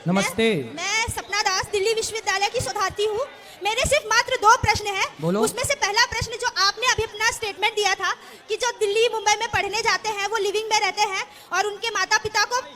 नमस्ते। मैं सपना दास दिल्ली विश्वविद्यालय की शोधार्थी हूँ। मेरे सिर्फ मात्र 2 प्रश्न हैं। बोलो। उसमें से पहला प्रश्न जो आपने अभी अपना स्टेटमेंट दिया था कि जो दिल्ली मुंबई में पढ़ने जाते हैं वो लिविंग में रहते हैं और उनके माता पिता को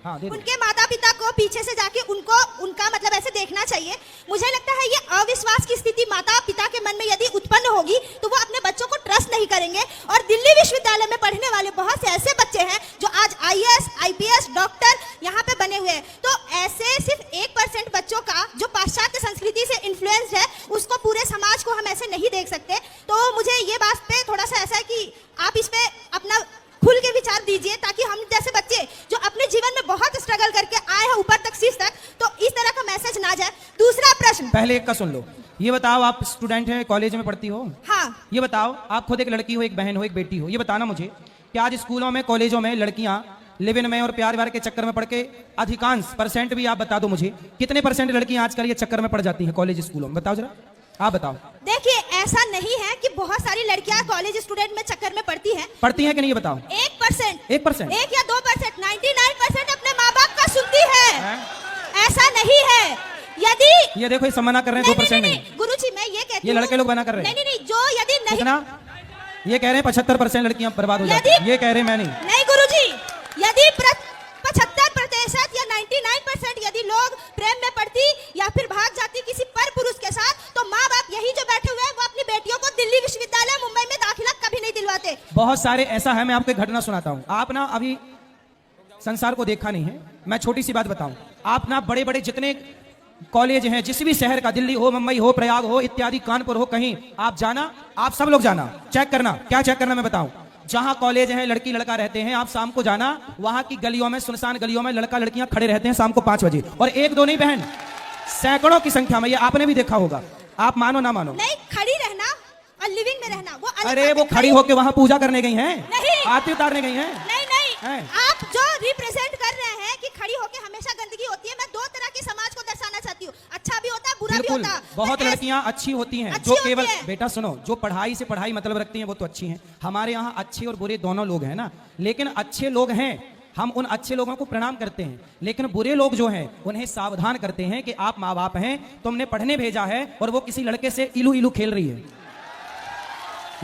उनके माता पिता को पीछे से जाके उनका मतलब ऐसे देखना चाहिए। मुझे लगता है ये अविश्वास की स्थिति माता पिता के मन में यदि उत्पन्न होगी तो वो अपने बच्चों को ट्रस्ट नहीं करेंगे। और दिल्ली विश्वविद्यालय में पढ़ने वाले बहुत से ऐसे बच्चे हैं जो आज IAS, IPS, डॉक्टर यहाँ पे बने हुए हैं। तो ऐसे सिर्फ 1% बच्चों का जो पाश्चात्य संस्कृति से इन्फ्लुएंस है उसको पूरे समाज को हम ऐसे नहीं देख सकते। तो मुझे ये बात पे थोड़ा सा ऐसा है कि आप इस पे अपना खुल के विचार दीजिए ताकि हम जैसे बच्चे जो अपने जीवन में बहुत स्ट्रगल करके आए हैं ऊपर तक शीर्ष तक, तो इस तरह का मैसेज ना जाए। दूसरा प्रश्न, पहले एक का सुन लो। ये बताओ, आप स्टूडेंट हैं, कॉलेज में पढ़ती हो? हाँ। ये बताओ, आप खुद एक लड़की हो, एक बहन हो, एक बेटी हो, ये बताना मुझे कि आज स्कूलों में कॉलेजों में लड़कियां लिव इन में और प्यार व्यार के चक्कर में पड़ के अधिकांश परसेंट भी आप बता दो मुझे, कितने परसेंट लड़कियां आजकल ये चक्कर में पड़ जाती हैं कॉलेज स्कूलों में? बताओ जरा, आप बताओ। देखिए, ऐसा नहीं है कि बहुत सारी लड़कियां कॉलेज स्टूडेंट में चक्कर में पड़ती हैं कि नहीं, बताओ। 1%, 1% 1 या 2%, 99% अपने माँ बाप का सुनती है। ऐसा नहीं है। यदि ये देखो, ये मना कर रहे हैं 2% नहीं। गुरुजी, मैं ये कहती हूँ, ये लड़के लोग मना कर रहे हैं। नहीं, जो यदि नहीं, ये कह रहे हैं 75% लड़कियां बर्बाद हो जाती हैं। ये कह रहे हैं, मैं नहीं गुरुजी, यदि 75% या 99% यदि लोग प्रेम में पड़ती या फिर भाग जाती किसी पर पुरुष के साथ, तो माँ बाप यही जो बैठे हुए हैं वो अपनी बेटियों को दिल्ली विश्वविद्यालय मुंबई में दाखिला कभी नहीं दिलवाते। बहुत सारे ऐसा है। मैं आपको एक घटना सुनाता हूँ। आप ना अभी संसार को देखा नहीं है। मैं छोटी सी बात बताऊं, आप ना बड़े बड़े जितने कॉलेज हैं, जिस भी शहर का, दिल्ली हो, मुंबई हो, प्रयाग हो, इत्यादि, कानपुर हो, कहीं आप जाना, आप सब लोग जाना, चेक करना। क्या चेक करना मैं बताऊं? जहां कॉलेज है, लड़की लड़का रहते हैं, आप शाम को जाना, वहां की गलियों में, सुनसान गलियों में लड़का लड़कियां खड़े रहते हैं शाम को 5 बजे, और 1-2 नहीं बहन, सैकड़ों की संख्या में। ये आपने भी देखा होगा, आप मानो ना मानो। नहीं, खड़ी रहना और लिविंग में रहना वो अलग। अरे वो खड़ी होके वहां पूजा करने गई हैं, आरती उतारने गई हैं। नहीं, आप जो रिप्रेजेंट कर रहे हैं कि खड़ी होके हमेशा गंदगी होती है, मैं 2 तरह के समाज को दर्शाना चाहती हूँ। अच्छा भी होता है, बुरा भी होता है। बहुत लड़कियां अच्छी होती हैं जो केवल, बेटा सुनो, जो पढ़ाई से पढ़ाई मतलब रखती हैं वो तो अच्छी हैं। हमारे यहाँ अच्छे और बुरे दोनों लोग हैं ना, लेकिन अच्छे लोग हैं, हम उन अच्छे लोगों को प्रणाम करते हैं, लेकिन बुरे लोग जो हैं उन्हें सावधान करते हैं कि आप माँ बाप हैं, तुमने पढ़ने भेजा है और वो किसी लड़के से इलू इलू खेल रही है।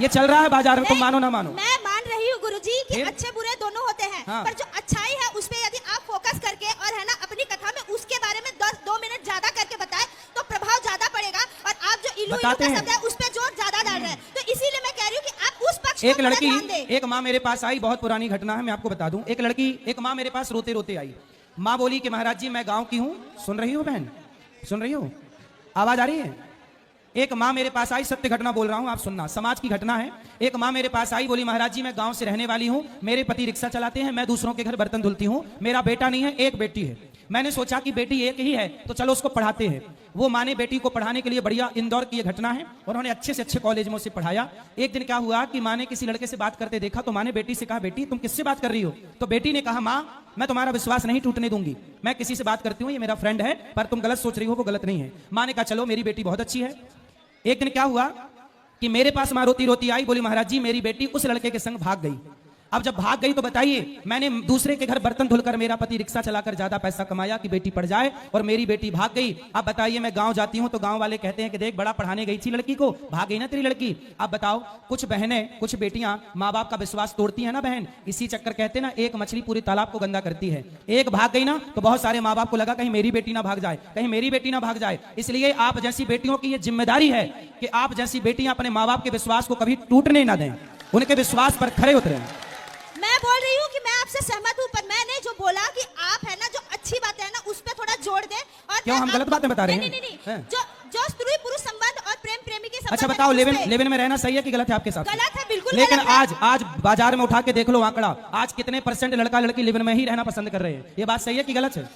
ये चल रहा है बाजार में, तुम मानो ना मानो। मैं मान रही हूँ गुरुजी कि अच्छे बुरे दोनों होते हैं। हाँ। पर जो अच्छाई है उस पे यदि आप फोकस करके और है ना अपनी कथा में उसके बारे में 2 मिनट ज्यादा करके बताएं तो प्रभाव ज्यादा पड़ेगा। और आप जो इलू इलू का शब्द है उस पे जोर ज्यादा डाल रहे हैं, तो इसीलिए मैं कह रही हूँ कि आप उस पक्ष एक लड़की, एक माँ मेरे पास आई, बहुत पुरानी घटना है, मैं आपको बता दूं। एक माँ मेरे पास रोते रोते आई। माँ बोली कि महाराज जी, मैं गाँव की हूँ। सुन रही हो बहन, सुन रही हो, आवाज आ रही है? एक माँ मेरे पास आई, सत्य घटना बोल रहा हूँ, आप सुनना, समाज की घटना है। एक माँ मेरे पास आई, बोली महाराज जी, मैं गांव से रहने वाली हूँ, मेरे पति रिक्शा चलाते हैं, मैं दूसरों के घर बर्तन धुलती हूँ, मेरा बेटा नहीं है, एक बेटी है। मैंने सोचा कि बेटी एक ही है तो चलो उसको पढ़ाते हैं। वो माँ ने बेटी को पढ़ाने के लिए, बढ़िया, इंदौर की ये घटना है, उन्होंने अच्छे से अच्छे कॉलेज में उसे पढ़ाया। एक दिन क्या हुआ कि माँ ने किसी लड़के से बात करते देखा, तो माँ ने बेटी से कहा, बेटी तुम किससे बात कर रही हो? तो बेटी ने कहा, माँ मैं तुम्हारा विश्वास नहीं टूटने दूंगी, मैं किसी से बात करती हूँ, ये मेरा फ्रेंड है, पर तुम गलत सोच रही हो, वो गलत नहीं है। माँ ने कहा, चलो मेरी बेटी बहुत अच्छी है। एक दिन क्या हुआ कि मेरे पास माँ रोती रोती आई, बोली महाराज जी, मेरी बेटी उस लड़के के संग भाग गई। अब जब भाग गई तो बताइए, मैंने दूसरे के घर बर्तन धुलकर, मेरा पति रिक्शा चलाकर ज्यादा पैसा कमाया कि बेटी पढ़ जाए, और मेरी बेटी भाग गई। अब बताइए, मैं गांव जाती हूं तो गांव वाले कहते हैं कि देख, बड़ा पढ़ाने गई थी लड़की को, भाग गई ना तेरी लड़की। अब बताओ, कुछ बहनें, कुछ बेटियां माँ बाप का विश्वास तोड़ती है ना बहन, इसी चक्कर, कहते ना, एक मछली पूरी तालाब को गंदा करती है। एक भाग गई ना तो बहुत सारे माँ बाप को लगा कहीं मेरी बेटी ना भाग जाए, कहीं मेरी बेटी ना भाग जाए। इसलिए आप जैसी बेटियों की यह जिम्मेदारी है कि आप जैसी बेटियां अपने माँ बाप के विश्वास को कभी टूटने ना दें, उनके विश्वास पर खड़े उतरें। मैं बोल रही हूँ कि मैं आपसे सहमत हूँ, पर मैंने जो बोला कि आप है ना जो अच्छी बात है ना उस पे थोड़ा जोड़ दे। और क्यों हम गलत बातें बता रहे हैं? नहीं, जो स्त्री पुरुष संबंध और प्रेम प्रेमी के संबंध। अच्छा बताओ, लिव-इन में रहना सही है कि गलत है आपके साथ? गलत है, बिल्कुल। लेकिन आज बाजार में उठा के देख लो आंकड़ा, आज कितने परसेंट लड़का लड़की लिव-इन में ही रहना पसंद कर रहे हैं? ये बात सही है कि गलत है?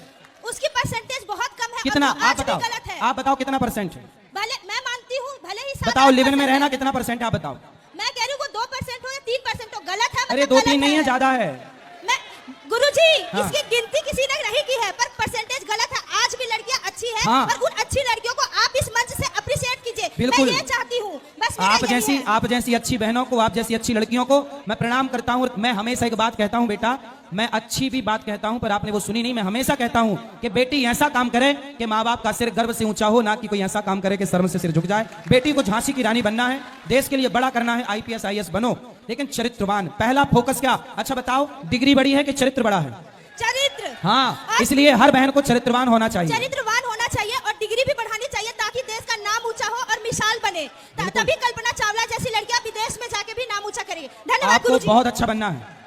उसकी परसेंटेज बहुत कम है। कितना? आप बताओ कितना परसेंट है? भले मैं मानती हूँ, भले ही बताओ, लिव-इन में रहना कितना परसेंट है, आप बताओ। मैं कह रही हूँ वो 2% हो या 3% हो, गलत है। अरे 2-3 नहीं है, ज्यादा है। गुरुजी, इसकी गिनती किसी ने नहीं की है, पर परसेंटेज गलत है। आज भी लड़कियां अच्छी है, और उन अच्छी लड़कियों को आप इस मंच से अप्रिशिएट कीजिए। मैं ये चाहती हूँ, बस आप जैसी अच्छी बहनों को, आप जैसी अच्छी लड़कियों को मैं प्रणाम करता हूँ। मैं हमेशा एक बात कहता हूँ बेटा, मैं अच्छी भी बात कहता हूँ पर आपने वो सुनी नहीं। मैं हमेशा कहता हूँ कि बेटी ऐसा काम करे कि माँ बाप का सिर गर्व से ऊंचा हो, ना कि कोई ऐसा काम करे कि शर्म से सिर झुक जाए। बेटी को झांसी की रानी बनना है, देश के लिए बड़ा करना है, IPS IAS बनो, लेकिन चरित्रवान। पहला फोकस क्या? अच्छा बताओ, डिग्री बड़ी है कि चरित्र बड़ा है? चरित्र। हाँ, इसलिए हर बहन को चरित्रवान होना चाहिए। चरित्रवान होना चाहिए और डिग्री भी बढ़ानी चाहिए ताकि देश का नाम ऊंचा हो और मिसाल बने। तभी कल्पना चावला जैसी लड़कियां विदेश में जाके भी नाम ऊंचा करेगी। धन्यवाद आपको गुरुजी। बहुत अच्छा बनना है।